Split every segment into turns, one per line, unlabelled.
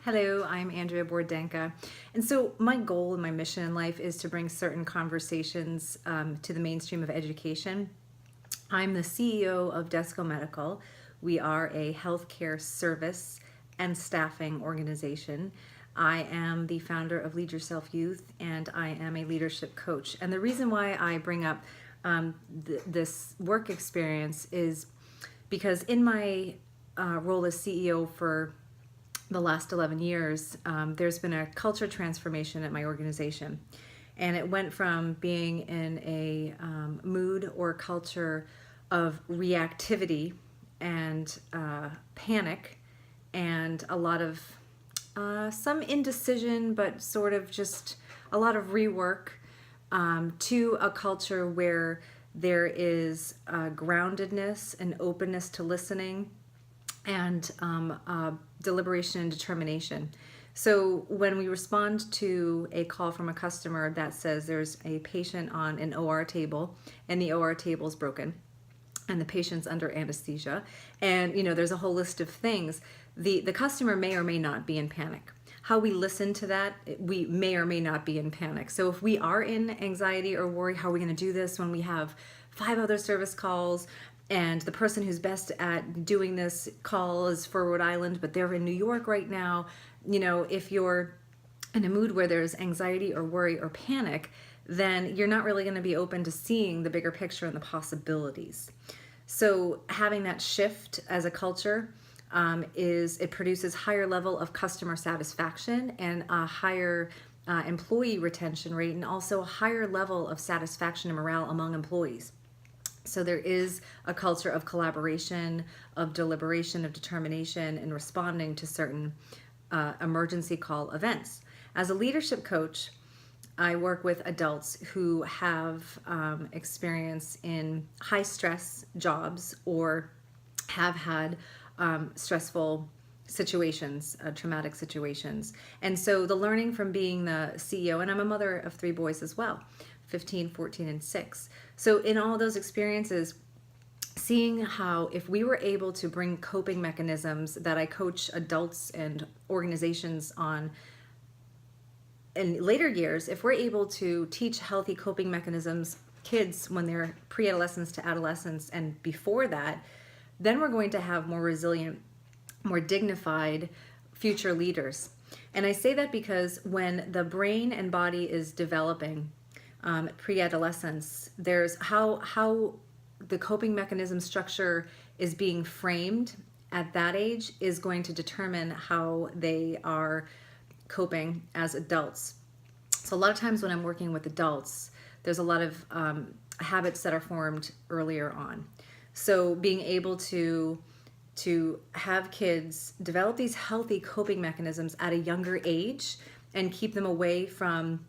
Hello, I'm Andrea Bordenka. And so, my goal and my mission in life is to bring certain conversations to the mainstream of education. I'm the CEO of Desco Medical. We are a healthcare service and staffing organization. I am the founder of Lead Yourself Youth, and I am a leadership coach. And the reason why I bring up this work experience is because in my role as CEO for the last 11 years, there's been a culture transformation at my organization. And it went from being in a mood or culture of reactivity and panic and a lot of some indecision, but sort of just a lot of rework, to a culture where there is groundedness and openness to listening and deliberation and determination. So when we respond to a call from a customer that says there's a patient on an OR table and the OR table is broken and the patient's under anesthesia, and there's a whole list of things, the customer may or may not be in panic. How we listen to that, we may or may not be in panic. So if we are in anxiety or worry, how are we going to do this when we have 5 other service calls and the person who's best at doing this call is for Rhode Island, but they're in New York right now. If you're in a mood where there's anxiety or worry or panic, then you're not really going to be open to seeing the bigger picture and the possibilities. So having that shift as a culture it produces higher level of customer satisfaction and a higher employee retention rate, and also a higher level of satisfaction and morale among employees. So there is a culture of collaboration, of deliberation, of determination in responding to certain emergency call events. As a leadership coach, I work with adults who have experience in high stress jobs or have had stressful situations, traumatic situations. And so the learning from being the CEO, and I'm a mother of 3 boys as well, 15, 14, and 6. So in all those experiences, seeing how if we were able to bring coping mechanisms that I coach adults and organizations on in later years, if we're able to teach healthy coping mechanisms kids when they're pre-adolescents to adolescents and before that, then we're going to have more resilient, more dignified future leaders. And I say that because when the brain and body is developing, pre-adolescence, there's how the coping mechanism structure is being framed at that age is going to determine how they are coping as adults. So a lot of times when I'm working with adults, there's a lot of habits that are formed earlier on. So being able to have kids develop these healthy coping mechanisms at a younger age and keep them away from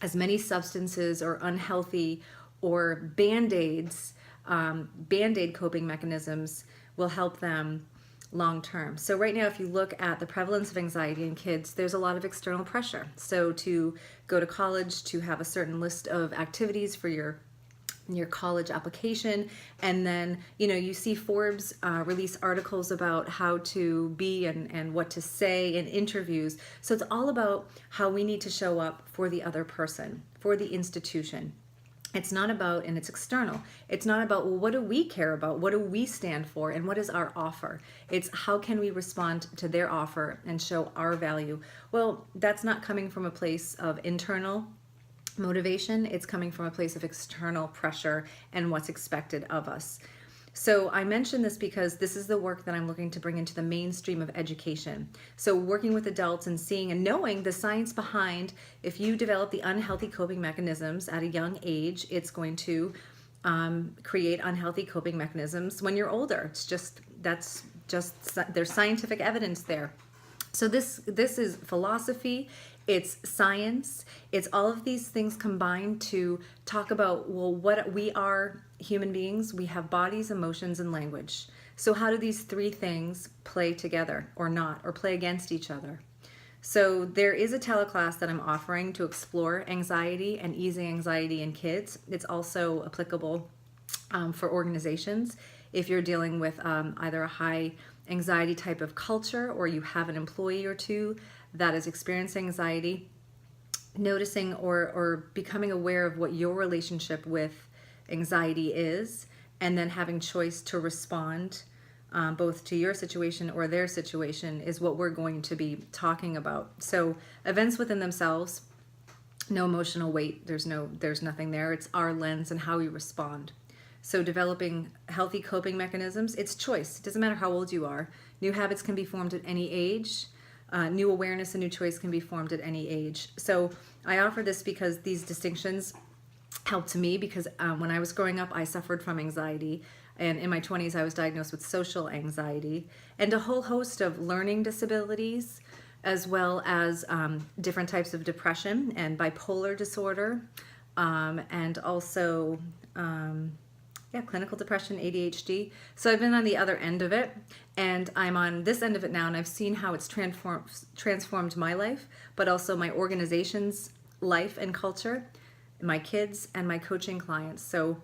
as many substances or unhealthy or band-aids, band-aid coping mechanisms will help them long term. So right now, if you look at the prevalence of anxiety in kids, there's a lot of external pressure. So to go to college, to have a certain list of activities for your college application, and then you see Forbes release articles about how to be and what to say in interviews. So it's all about how we need to show up for the other person, for the institution. It's not about, and it's external, it's not about, well, what do we care about? What do we stand for? And what is our offer? It's how can we respond to their offer and show our value? Well, that's not coming from a place of internal motivation. It's coming from a place of external pressure and what's expected of us. So I mention this because this is the work that I'm looking to bring into the mainstream of education. So working with adults and seeing and knowing the science behind, if you develop the unhealthy coping mechanisms at a young age, it's going to create unhealthy coping mechanisms when you're older. There's scientific evidence there. So this is philosophy, it's science, it's all of these things combined to talk about, well, what we are human beings, we have bodies, emotions, and language. So how do these 3 things play together or not, or play against each other? So there is a teleclass that I'm offering to explore anxiety and easing anxiety in kids. It's also applicable for organizations if you're dealing with either a high anxiety type of culture, or you have an employee or two that is experiencing anxiety, noticing or becoming aware of what your relationship with anxiety is, and then having choice to respond both to your situation or their situation is what we're going to be talking about. So events within themselves, no emotional weight, there's nothing there. It's our lens and how we respond. So developing healthy coping mechanisms, it's choice. It doesn't matter how old you are. New habits can be formed at any age. New awareness and new choice can be formed at any age. So I offer this because these distinctions helped me, because when I was growing up, I suffered from anxiety. And in my 20s, I was diagnosed with social anxiety and a whole host of learning disabilities, as well as different types of depression and bipolar disorder, and also clinical depression, ADHD. So I've been on the other end of it, and I'm on this end of it now, and I've seen how it's transformed my life, but also my organization's life and culture, my kids, and my coaching clients. So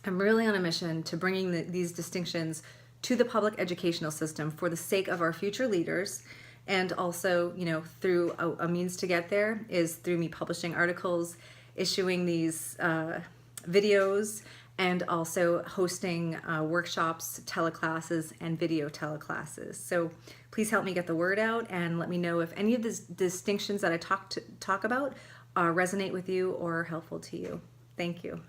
I'm really on a mission to bringing these distinctions to the public educational system for the sake of our future leaders. And also, through a means to get there is through me publishing articles, issuing these videos, and also hosting workshops, teleclasses, and video teleclasses. So please help me get the word out, and let me know if any of the distinctions that I talk about resonate with you or are helpful to you. Thank you.